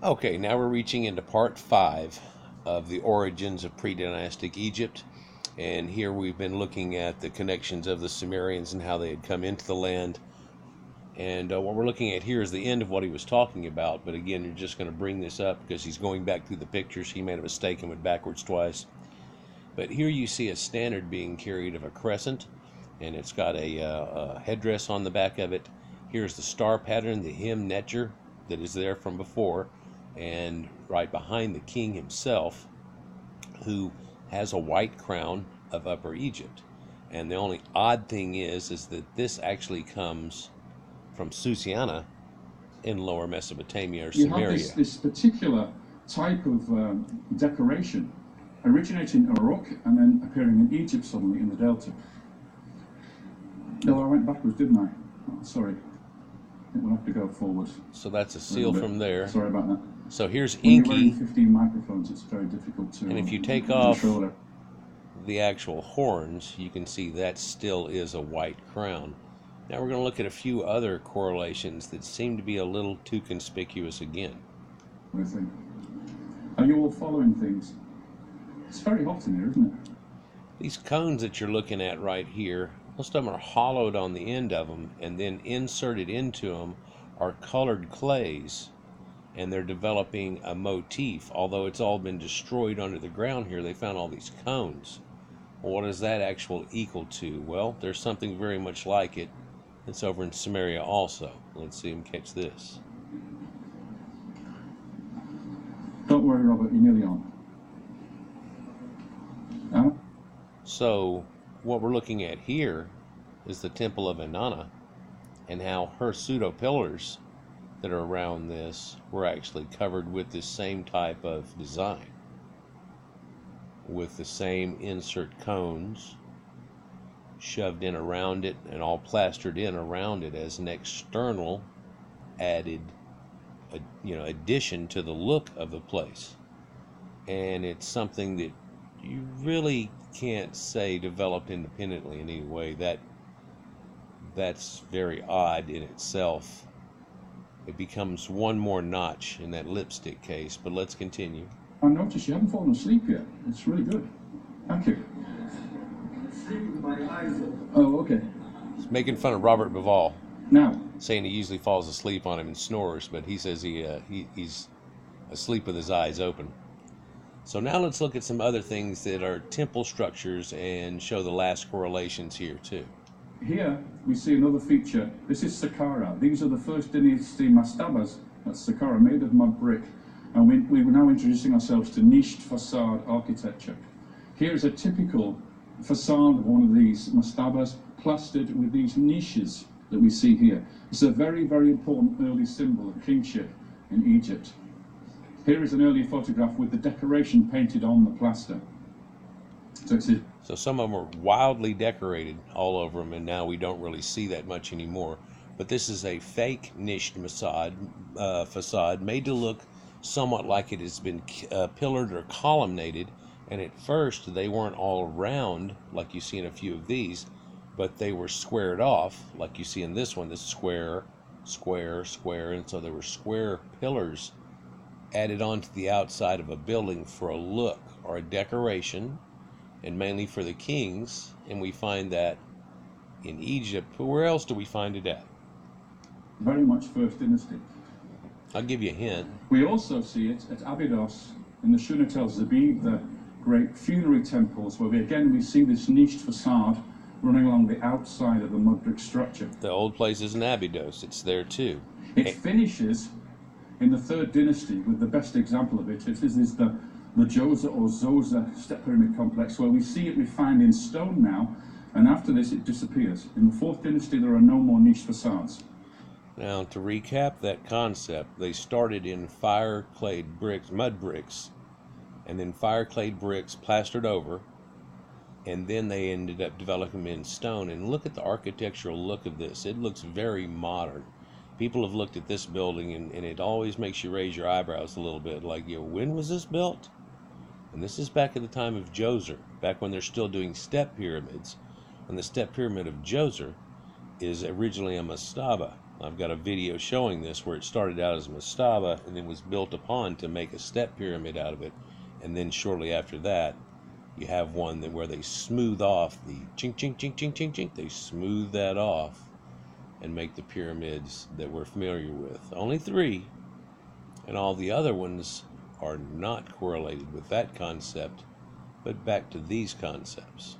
Okay, now we're reaching into part 5 of the origins of pre-dynastic Egypt. And here we've been looking at the connections of the Sumerians and how they had come into the land. And what we're looking at here is the end of what he was talking about. But again, you're just going to bring this up because he's going back through the pictures. He made a mistake and went backwards twice. But here you see a standard being carried of a crescent, and it's got a headdress on the back of it. Here's the star pattern, the hymn Netjer that is there from before, and right behind the king himself, who has a white crown of Upper Egypt. And the only odd thing is that this actually comes from Susiana in Lower Mesopotamia or Sumeria. You have this particular type of decoration originating in Uruk and then appearing in Egypt suddenly in the Delta. No, I went backwards, didn't I? Oh, sorry. I think we'll have to go forward. So that's a seal from there. Sorry about that. So here's When Enki. you're wearing 15 microphones, it's very difficult to and if you take off control it. the actual horns, you can see that still is a white crown. Now we're going to look at a few other correlations that seem to be a little too conspicuous again. What do you think? Are you all following things? It's very hot in here, isn't it? These cones that you're looking at right here, most of them are hollowed on the end of them, and then inserted into them are colored clays, and they're developing a motif. Although it's all been destroyed under the ground here, they found all these cones. Well, what is that actual equal to? Well, there's something very much like it that's over in Sumeria also. Let's see him catch this. Don't worry, Robert, you're nearly on. So what we're looking at here is the temple of Inanna, and how her pseudo-pillars that are around this were actually covered with this same type of design, with the same insert cones shoved in around it and all plastered in around it as an external added addition to the look of the place. And it's something that you really can't say developed independently in any way. That's very odd in itself. It becomes one more notch in that lipstick case, but let's continue. I noticed you haven't fallen asleep yet. It's really good. Thank you. Sleeping with my eyes open. Oh, okay. He's making fun of Robert Bivall, now saying he usually falls asleep on him and snores, but he says he's asleep with his eyes open. So now let's look at some other things that are temple structures and show the last correlations here too. Here we see another feature. This is Saqqara. These are the first Dynasty Mastabas. That's Saqqara, made of mud brick. And we're now introducing ourselves to niched facade architecture. Here is a typical facade of one of these Mastabas, plastered with these niches that we see here. It's a very, very important early symbol of kingship in Egypt. Here is an earlier photograph with the decoration painted on the plaster. So some of them are wildly decorated all over them, and now we don't really see that much anymore. But this is a fake niched facade made to look somewhat like it has been pillared or columnated. And at first they weren't all round like you see in a few of these, but they were squared off like you see in this one, this square, square, square. And so there were square pillars added onto the outside of a building for a look or a decoration, and mainly for the kings. And we find that in Egypt. But where else do we find it at? Very much First Dynasty. I'll give you a hint. We also see it at Abydos in the Shunet el Zabib, the great funerary temples, where we see this niched facade running along the outside of the mud brick structure. The old place is in Abydos. It's there too. It finishes in the Third Dynasty with the best example of it. This is the Djoser or Zoser step pyramid complex, where we see it refined in stone now, and after this it disappears. In the Fourth Dynasty there are no more niche facades. Now, to recap that concept, they started in fire-clayed bricks, mud bricks, and then fire-clayed bricks plastered over, and then they ended up developing them in stone. And look at the architectural look of this. It looks very modern. People have looked at this building, and it always makes you raise your eyebrows a little bit, like, when was this built? And this is back at the time of Djoser, back when they're still doing step pyramids. And the step pyramid of Djoser is originally a mastaba. I've got a video showing this where it started out as a mastaba and then was built upon to make a step pyramid out of it. And then shortly after that, you have one that where they smooth off the chink, chink, chink, chink, chink, chink. They smooth that off and make the pyramids that we're familiar with. Only 3, and all the other ones are not correlated with that concept, but back to these concepts.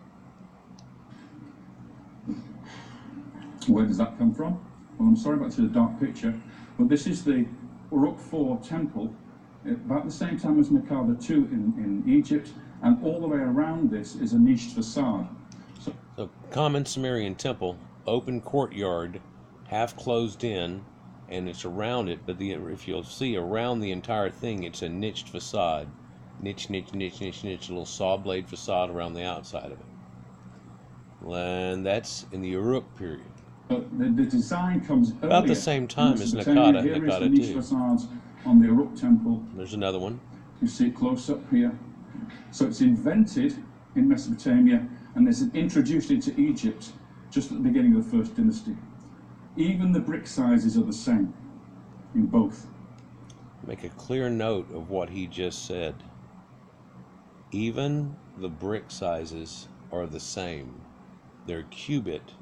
Where does that come from? Well, I'm sorry about the dark picture, but this is the Uruk IV temple, about the same time as Mastaba II in Egypt, and all the way around this is a niched facade. So common Sumerian temple, open courtyard, half closed in, and it's around it, but if you'll see around the entire thing, it's a niched facade. Niche, niche, niche, niche, niche, little saw blade facade around the outside of it. And that's in the Uruk period. The design comes earlier. About the same time as Nakada. Here is the niche II. facades on the Uruk temple. There's another one. You see it close up here. So it's invented in Mesopotamia and it's introduced into Egypt just at the beginning of the first dynasty. Even the brick sizes are the same in both. Make a clear note of what he just said. Even the brick sizes are the same. Their cubit,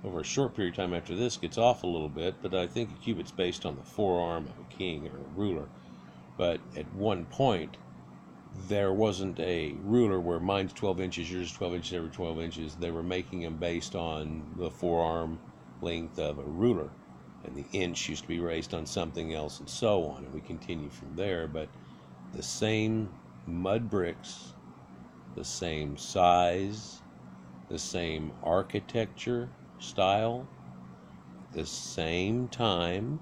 over a short period of time after this, gets off a little bit, but I think a cubit's based on the forearm of a king or a ruler. But at one point, there wasn't a ruler where mine's 12 inches, yours is 12 inches, every 12 inches. They were making them based on the forearm length of a ruler. And the inch used to be raised on something else and so on. And we continue from there. But the same mud bricks, the same size, the same architecture style, the same time.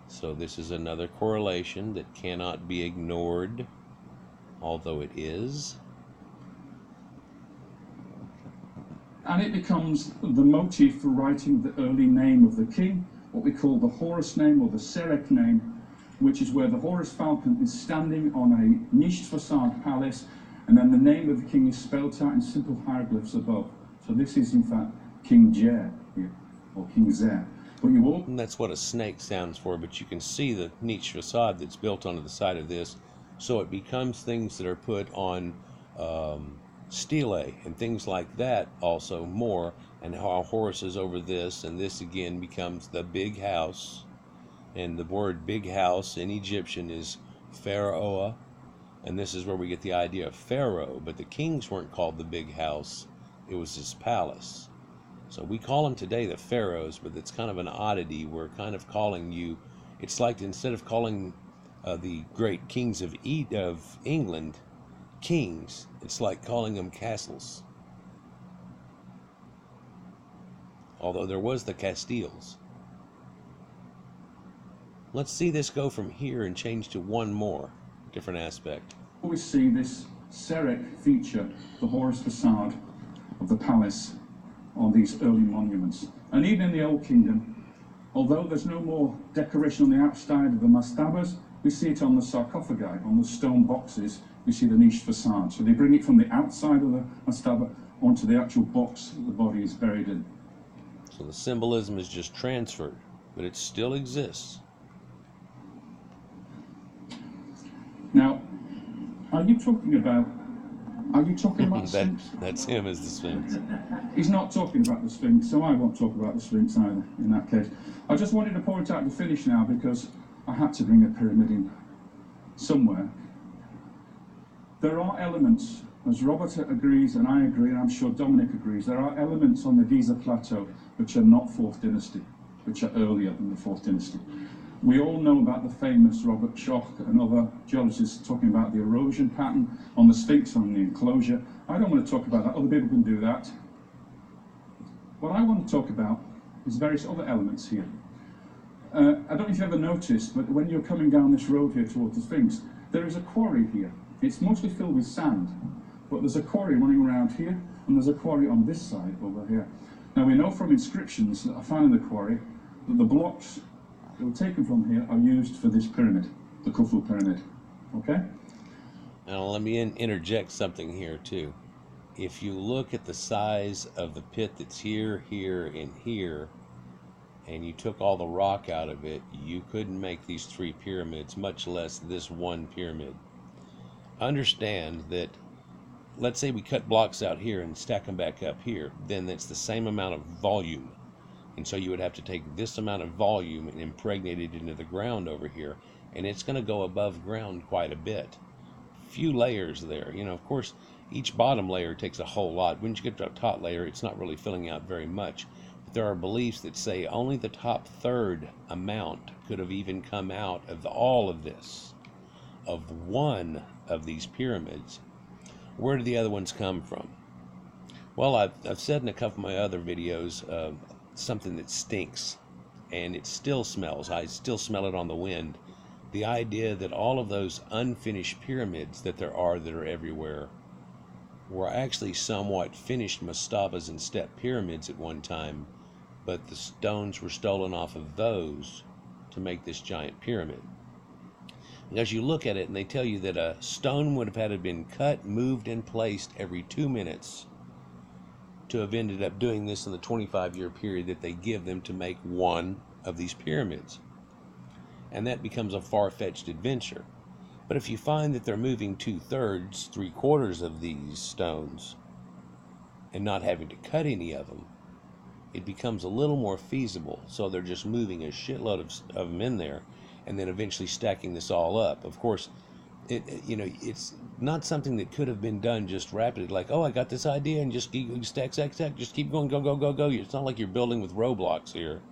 So this is another correlation that cannot be ignored, although it is. And it becomes the motif for writing the early name of the king, what we call the Horus name or the Serek name, which is where the Horus falcon is standing on a niched facade palace, and then the name of the king is spelled out in simple hieroglyphs above. So this is in fact King Jer here, or King Zer. But you all... And that's what a snake sounds for, but you can see the niche facade that's built onto the side of this, so it becomes things that are put on stelae and things like that also more, and how Horus is over this, and this again becomes the big house, and the word big house in Egyptian is pharaoh, and this is where we get the idea of pharaoh, but the kings weren't called the big house, it was his palace. So we call them today the pharaohs, but it's kind of an oddity. We're kind of calling you, it's like instead of calling the great kings of England kings, it's like calling them castles. Although there was the Castiles. Let's see this go from here and change to one more different aspect. We see this Serek feature, the Horus facade of the palace, on these early monuments. And even in the Old Kingdom, although there's no more decoration on the outside of the mastabas, we see it on the sarcophagi, on the stone boxes, we see the niched facade. So they bring it from the outside of the mastaba onto the actual box that the body is buried in. So the symbolism is just transferred, but it still exists. Now, are you talking about Sphinx? That's him as the Sphinx. He's not talking about the Sphinx, so I won't talk about the Sphinx either, in that case. I just wanted to point out to finish now, because I had to bring a pyramid in somewhere. There are elements, as Robert agrees, and I agree, and I'm sure Dominic agrees, there are elements on the Giza Plateau which are not 4th dynasty, which are earlier than the 4th dynasty. We all know about the famous Robert Schoch and other geologists talking about the erosion pattern on the Sphinx, on the enclosure. I don't want to talk about that, other people can do that. What I want to talk about is various other elements here. I don't know if you've ever noticed, but when you're coming down this road here towards the Sphinx, there is a quarry here. It's mostly filled with sand, but there's a quarry running around here, and there's a quarry on this side over here. Now we know from inscriptions that are found in the quarry that the blocks that were taken from here are used for this pyramid, the Khufu pyramid. Okay? Now let me interject something here too. If you look at the size of the pit that's here, here, and here, and you took all the rock out of it, you couldn't make these 3 pyramids, much less this 1 pyramid. Understand that, let's say we cut blocks out here and stack them back up here, then that's the same amount of volume. And so you would have to take this amount of volume and impregnate it into the ground over here, and it's going to go above ground quite a bit. Few layers there. You know, of course, each bottom layer takes a whole lot. When you get to a top layer, it's not really filling out very much. But there are beliefs that say only the top third amount could have even come out of all of this, of one of these pyramids. Where do the other ones come from? Well, I've said in a couple of my other videos, something that stinks, and it still smells. I still smell it on the wind. The idea that all of those unfinished pyramids that are everywhere were actually somewhat finished mastabas and step pyramids at one time, but the stones were stolen off of those to make this giant pyramid. As you look at it, and they tell you that a stone would have had to have been cut, moved, and placed every 2 minutes to have ended up doing this in the 25-year period that they give them to make one of these pyramids. And that becomes a far-fetched adventure. But if you find that they're moving 2/3, 3/4 of these stones and not having to cut any of them, it becomes a little more feasible. So they're just moving a shitload of them in there and then eventually stacking this all up. Of course, it's not something that could have been done just rapidly, like, oh, I got this idea, and just keep stack, just keep going, go. It's not like you're building with Roblox here.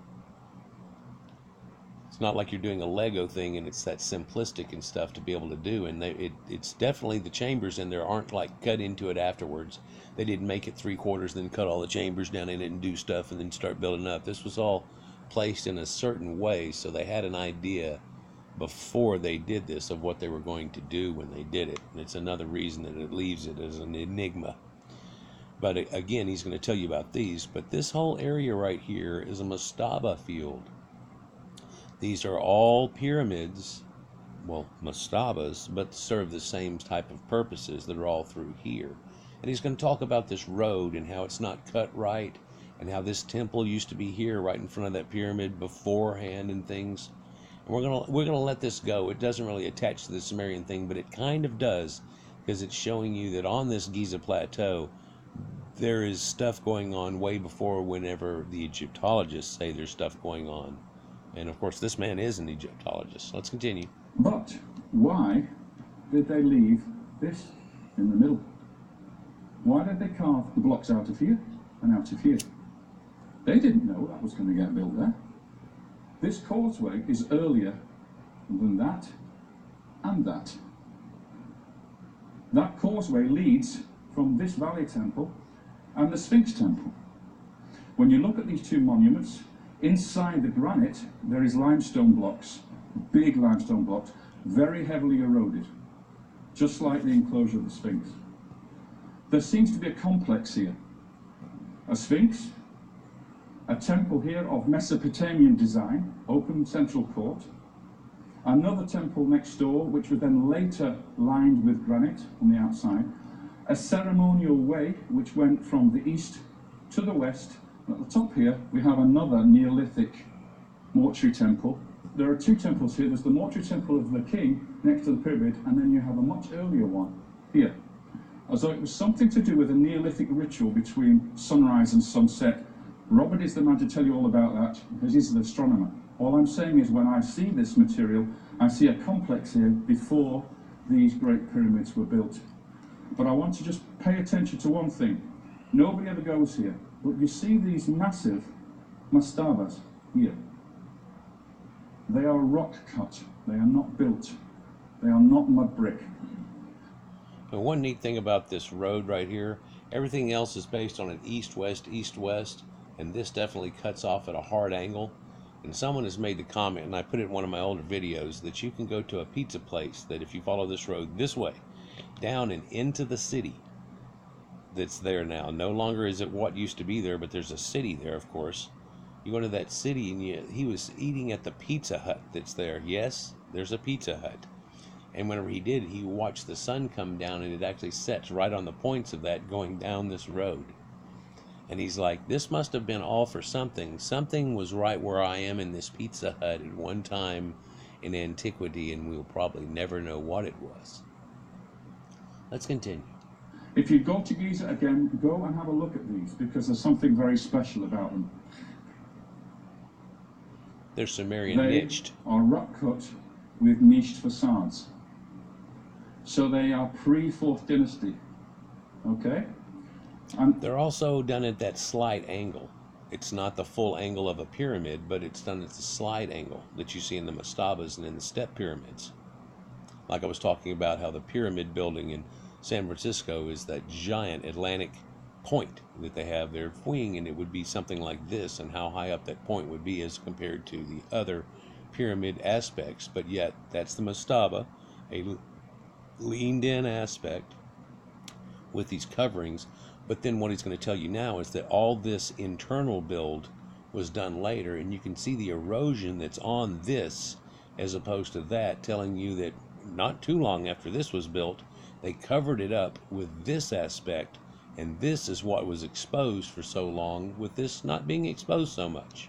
It's not like you're doing a Lego thing, and it's that simplistic and stuff to be able to do. And it's definitely, the chambers in there aren't like cut into it afterwards. They didn't make it 3/4, then cut all the chambers down in it and do stuff and then start building up. This was all placed in a certain way, so they had an idea before they did this of what they were going to do when they did it. And it's another reason that it leaves it as an enigma. But again, he's going to tell you about these. But this whole area right here is a mastaba field. These are all pyramids, well, mastabas, but serve the same type of purposes that are all through here. And he's going to talk about this road and how it's not cut right, and how this temple used to be here right in front of that pyramid beforehand and things. And we're gonna let this go. It doesn't really attach to the Sumerian thing, but it kind of does, because it's showing you that on this Giza plateau there is stuff going on way before whenever the Egyptologists say there's stuff going on. And of course, this man is an Egyptologist. Let's continue. But why did they leave this in the middle? Why did they carve the blocks out of here and out of here? They didn't know that was going to get built there. This causeway is earlier than that and that. That causeway leads from this valley temple and the Sphinx temple. When you look at these two monuments, inside the granite there is limestone blocks, big limestone blocks, very heavily eroded, just like the enclosure of the Sphinx. There seems to be a complex here. A Sphinx, a temple here of Mesopotamian design, open central court, another temple next door which was then later lined with granite on the outside, a ceremonial way which went from the east to the west. At the top here we have another Neolithic mortuary temple. There are two temples here. There's the mortuary temple of the king next to the pyramid, and then you have a much earlier one here. As though it was something to do with a Neolithic ritual between sunrise and sunset. Robert is the man to tell you all about that, because he's an astronomer. All I'm saying is, when I see this material, I see a complex here before these great pyramids were built. But I want to just pay attention to one thing. Nobody ever goes here, but you see these massive mastabas here. They are rock cut. They are not built. They are not mud brick. But one neat thing about this road right here, everything else is based on an east-west, east-west, and this definitely cuts off at a hard angle. And someone has made the comment, and I put it in one of my older videos, that you can go to a pizza place that if you follow this road this way, down and into the city that's there now. No longer is it what used to be there, but there's a city there, of course. You go to that city, and he was eating at the Pizza Hut that's there. Yes, there's a Pizza Hut. And whenever he did, he watched the sun come down, and it actually sets right on the points of that going down this road. And he's like, this must have been all for something. Something was right where I am in this Pizza Hut at one time in antiquity, and we'll probably never know what it was. Let's continue. If you go to Giza again, go and have a look at these, because there's something very special about them. They're Sumerian They niched. are rock cut with niched facades. So they are pre-4th dynasty. Okay? And they're also done at that slight angle. It's not the full angle of a pyramid, but it's done at the slight angle that you see in the mastabas and in the step pyramids. Like I was talking about how the pyramid building in San Francisco is that giant Atlantic point that they have their wing, and it would be something like this, and how high up that point would be as compared to the other pyramid aspects. But yet, that's the mastaba, a leaned in aspect with these coverings. But then what he's going to tell you now is that all this internal build was done later, and you can see the erosion that's on this as opposed to that, telling you that not too long after this was built, they covered it up with this aspect, and this is what was exposed for so long, with this not being exposed so much.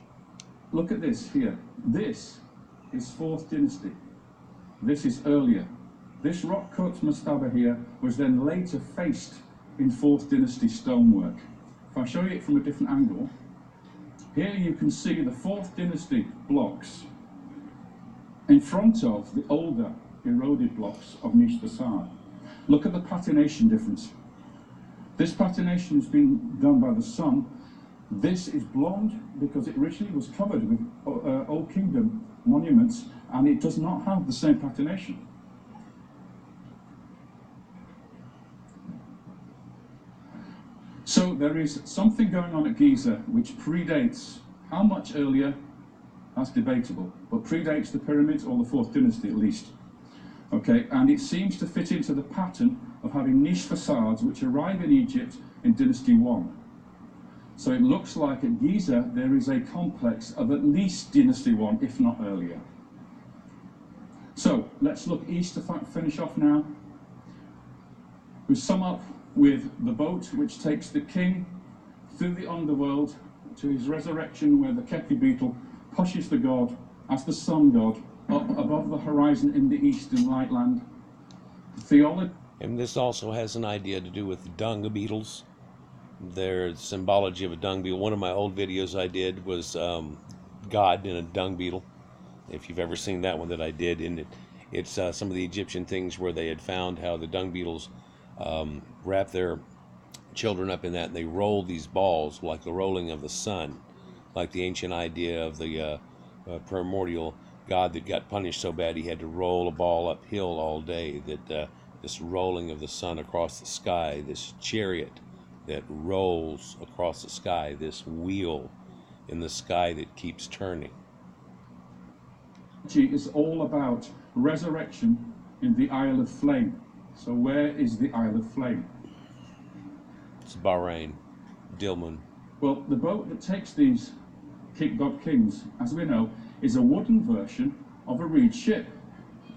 look at this here. This is 4th dynasty. This is earlier. This rock cut mastaba here was then later faced in 4th dynasty stonework. If I show you it from a different angle, here you can see the 4th dynasty blocks in front of the older eroded blocks of niche facade. Look at the patination difference. This patination has been done by the sun. This is blonde because it originally was covered with Old Kingdom monuments, and it does not have the same patination. So there is something going on at Giza which predates, how much earlier, that's debatable, but predates the pyramids or the 4th dynasty at least. Okay, and it seems to fit into the pattern of having niche facades which arrive in Egypt in Dynasty 1. So it looks like at Giza there is a complex of at least Dynasty 1, if not earlier. So let's look east to finish off now. We sum up with the boat which takes the king through the underworld to his resurrection, where the Kepi beetle pushes the god as the sun god up above the horizon in the eastern light land. Theology. And this also has an idea to do with dung beetles. Their symbology of a dung beetle. One of my old videos I did was God in a dung beetle. If you've ever seen that one that I did, and it's some of the Egyptian things where they had found how the dung beetles wrap their children up in that, and they roll these balls like the rolling of the sun, like the ancient idea of the primordial god that got punished so bad he had to roll a ball uphill all day, that this rolling of the sun across the sky, this chariot that rolls across the sky, this wheel in the sky that keeps turning. Is all about resurrection in the Isle of Flame. So where is the Isle of Flame? It's Bahrain, Dilmun. Well, the boat that takes these god kings, as we know, is a wooden version of a reed ship.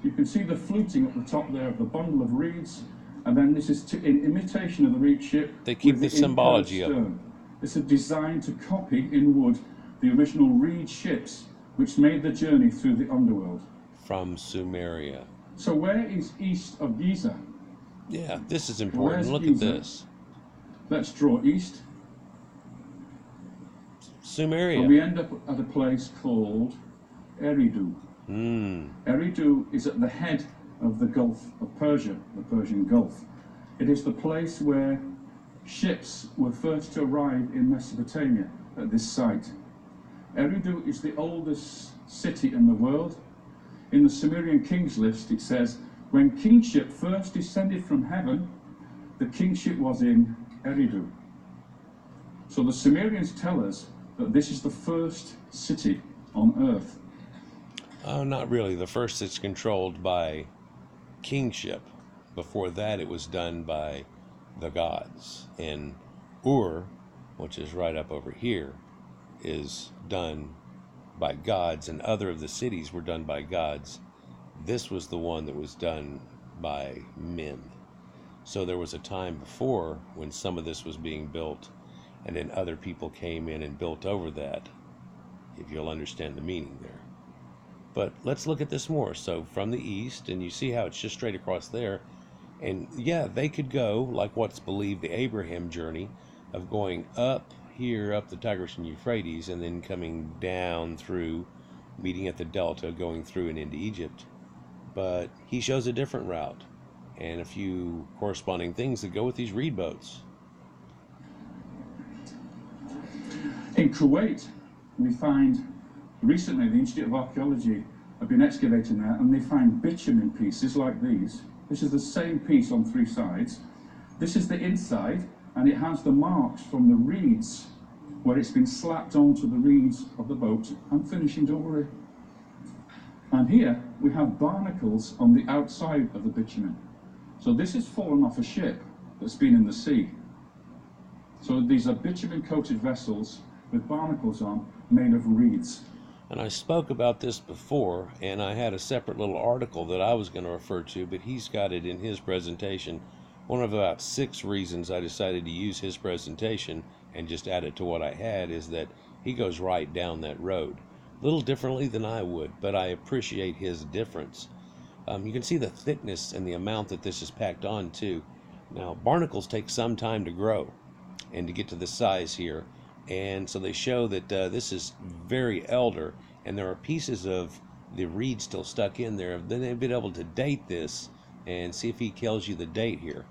You can see the fluting at the top there of the bundle of reeds, and then this is in imitation of the reed ship. They keep the symbology of it. This is designed to copy in wood the original reed ships which made the journey through the underworld. From Sumeria. So where is east of Giza? Yeah, this is important. Where's Look Giza? at this. Let's draw east. Sumeria. And we end up at a place called Eridu. Eridu is at the head of the Gulf of Persia, the Persian Gulf. It is the place where ships were first to arrive in Mesopotamia at this site. Eridu is the oldest city in the world. In the Sumerian kings list it says, when kingship first descended from heaven, the kingship was in Eridu. So the Sumerians tell us that this is the first city on earth. Oh, not really. The first that's controlled by kingship. Before that, it was done by the gods. And Ur, which is right up over here, is done by gods, and other of the cities were done by gods. This was the one that was done by men. So there was a time before when some of this was being built, and then other people came in and built over that, if you'll understand the meaning there. But let's look at this more. So from the east, and you see how it's just straight across there, and yeah, they could go like what's believed the Abraham journey of going up here, up the Tigris and Euphrates, and then coming down through, meeting at the Delta, going through and into Egypt. But he shows a different route and a few corresponding things that go with these reed boats. In Kuwait, we find recently the Institute of Archaeology have been excavating there, and they find bitumen pieces like these. This is the same piece on 3 sides. This is the inside, and it has the marks from the reeds where it's been slapped onto the reeds of the boat and finishing jewellery. And here we have barnacles on the outside of the bitumen. So this is fallen off a ship that's been in the sea. So these are bitumen coated vessels with barnacles on, made of reeds. And I spoke about this before, and I had a separate little article that I was going to refer to, but he's got it in his presentation. One of about 6 reasons I decided to use his presentation and just add it to what I had is that he goes right down that road. A little differently than I would, but I appreciate his difference. You can see the thickness and the amount that this is packed on too. Now, barnacles take some time to grow and to get to the size here. And so they show that this is very elder, and there are pieces of the reed still stuck in there. Then they've been able to date this and see if he tells you the date here.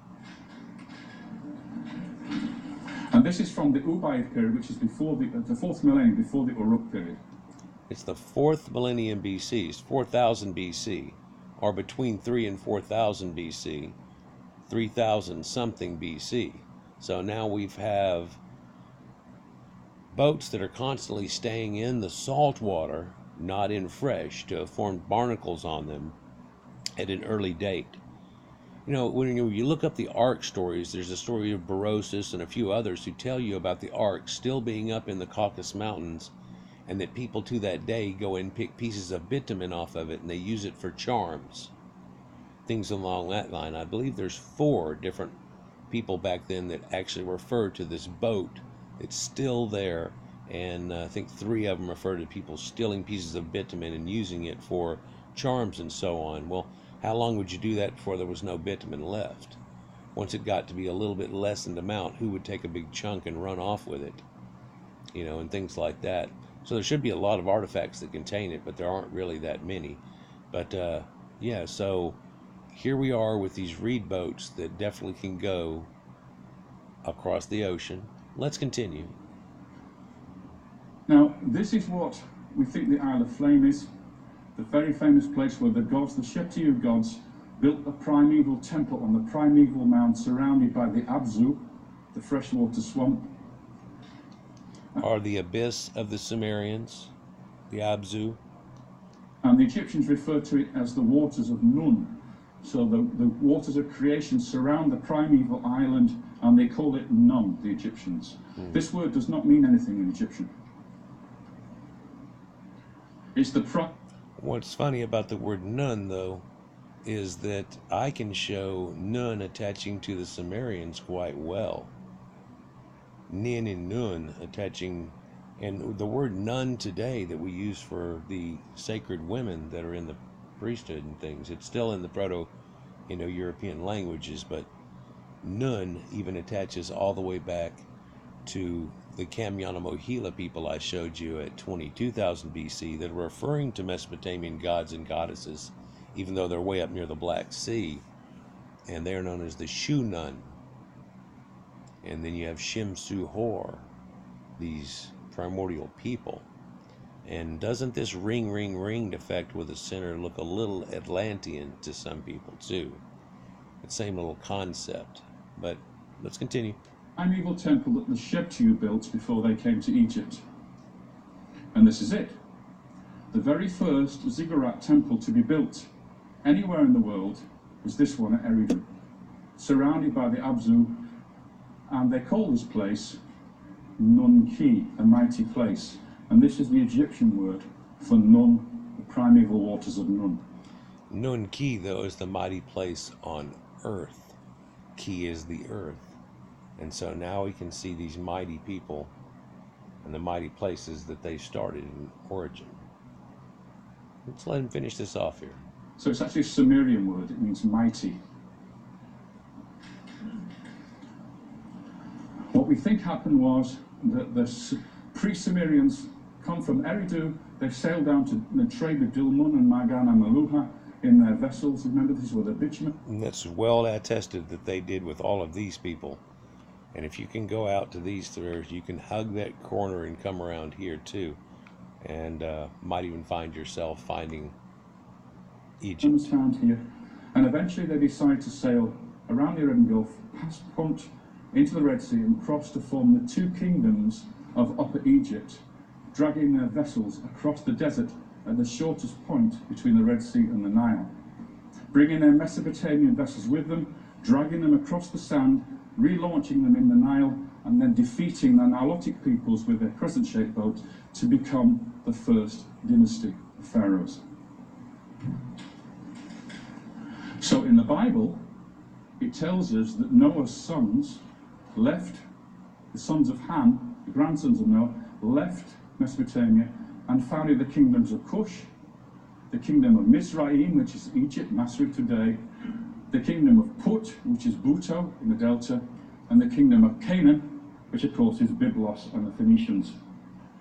And this is from the Ubaid period, which is before the 4th millennium, before the Uruk period. It's the 4th millennium BC, it's 4000 BC, or between 3 and 4000 BC, 3000 something BC. So now we have boats that are constantly staying in the salt water, not in fresh, to have formed barnacles on them at an early date. You know, when you look up the Ark stories, there's a story of Berosus and a few others who tell you about the Ark still being up in the Caucasus Mountains, and that people to that day go and pick pieces of bitumen off of it and they use it for charms, things along that line. I believe there's 4 different people back then that actually refer to this boat. It's still there, and I think 3 of them refer to people stealing pieces of bitumen and using it for charms and so on. Well, how long would you do that before there was no bitumen left? Once it got to be a little bit lessened amount, who would take a big chunk and run off with it? You know, and things like that. So there should be a lot of artifacts that contain it, but there aren't really that many. But yeah, so here we are with these reed boats that definitely can go across the ocean. Let's continue. Now, this is what we think the Isle of Flame is. The very famous place where the gods, the Sheptiu gods, built a primeval temple on the primeval mound surrounded by the Abzu, the freshwater swamp. Or the abyss of the Sumerians, the Abzu. And the Egyptians refer to it as the waters of Nun. So the waters of creation surround the primeval island, and they call it Nun, the Egyptians. This word does not mean anything in Egyptian. It's the What's funny about the word Nun, though, is that I can show Nun attaching to the Sumerians quite well. Nin and Nun attaching, and the word nun today that we use for the sacred women that are in the priesthood and things, it's still in the Proto-European languages, but Nun even attaches all the way back to the Kamyana-Mohila people I showed you at 22,000 BC that are referring to Mesopotamian gods and goddesses, even though they're way up near the Black Sea, and they're known as the Shu Nun. And then you have Shim-Su-Hor, these primordial people. And doesn't this ring effect with the center look a little Atlantean to some people too? The same little concept. But let's continue. primeval temple that the Sheptiu built before they came to Egypt. And this is it. The very first ziggurat temple to be built anywhere in the world was this one at Eridu, surrounded by the Abzu, and they call this place Nun-Ki, a mighty place. And this is the Egyptian word for Nun, the primeval waters of Nun. Nun-Ki, though, is the mighty place on earth. Ki is the earth. And so now we can see these mighty people and the mighty places that they started in origin. Let's let him finish this off here. So it's actually a Sumerian word. It means mighty. What we think happened was that the pre-Sumerians come from Eridu. They sailed down to trade with Dilmun and Magan and Maluha in their vessels. Remember, these were the bitumen. And that's well attested that they did with all of these people. And if you can go out to these through, you can hug that corner and come around here too. And might even find yourself finding Egypt. Was found here. And eventually they decide to sail around the Arabian Gulf, past Punt, into the Red Sea, and cross to form the two kingdoms of Upper Egypt, dragging their vessels across the desert at the shortest point between the Red Sea and the Nile, bringing their Mesopotamian vessels with them, dragging them across the sand, relaunching them in the Nile, and then defeating the Nilotic peoples with their crescent-shaped boats to become the first dynasty of pharaohs. So in the Bible, it tells us that Noah's sons left, the sons of Ham, the grandsons of Noah, left Mesopotamia and founded the kingdoms of Cush, the kingdom of Mizraim, which is Egypt, Masri today, the kingdom of Put, which is Buto in the delta, and the kingdom of Canaan, which of course is Byblos and the Phoenicians,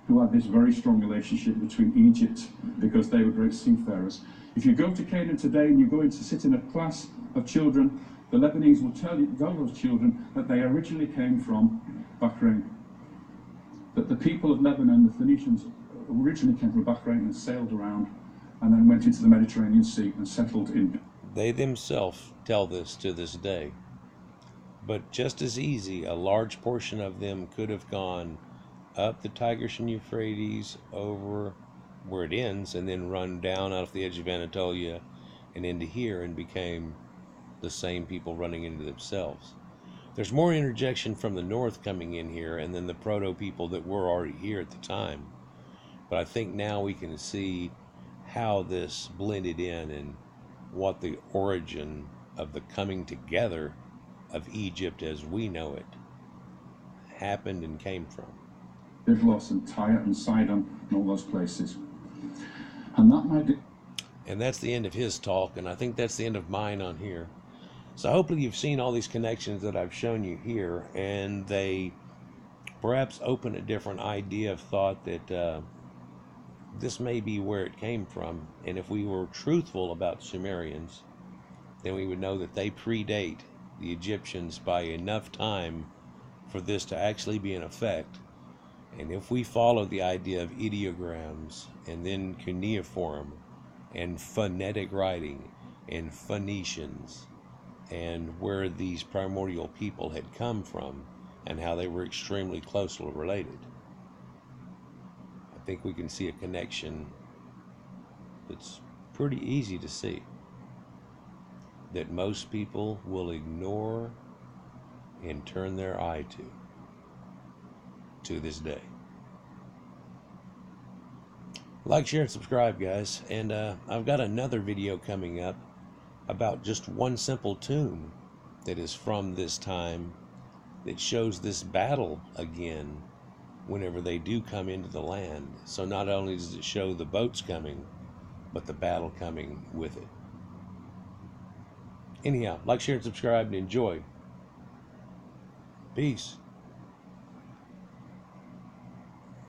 who had this very strong relationship between Egypt because they were great seafarers. If you go to Canaan today and you go in to sit in a class of children, the Lebanese will tell those children that they originally came from Bahrain. That the people of Lebanon, the Phoenicians, originally came from Bahrain and sailed around and then went into the Mediterranean Sea and settled in. They themselves tell this to this day. But just as easy, a large portion of them could have gone up the Tigris and Euphrates over where it ends and then run down out of the edge of Anatolia and into here and became the same people running into themselves. There's more interjection from the north coming in here and then the proto-people that were already here at the time. But I think now we can see how this blended in and what the origin of the coming together of Egypt as we know it happened and came from. Byblos and Tyre and Sidon and all those places. And that might be... And that's the end of his talk, and I think that's the end of mine on here. So hopefully you've seen all these connections that I've shown you here, and they perhaps open a different idea of thought that this may be where it came from. And if we were truthful about Sumerians, then we would know that they predate the Egyptians by enough time for this to actually be in effect. And if we follow the idea of Idiograms and then cuneiform and phonetic writing and Phoenicians and where these primordial people had come from and how they were extremely closely related, I think we can see a connection that's pretty easy to see, that most people will ignore and turn their eye to this day. Like, share, and subscribe, guys. And I've got another video coming up about just one simple tomb that is from this time that shows this battle again whenever they do come into the land. So not only does it show the boats coming, but the battle coming with it. Anyhow, like, share, and subscribe, and enjoy. Peace.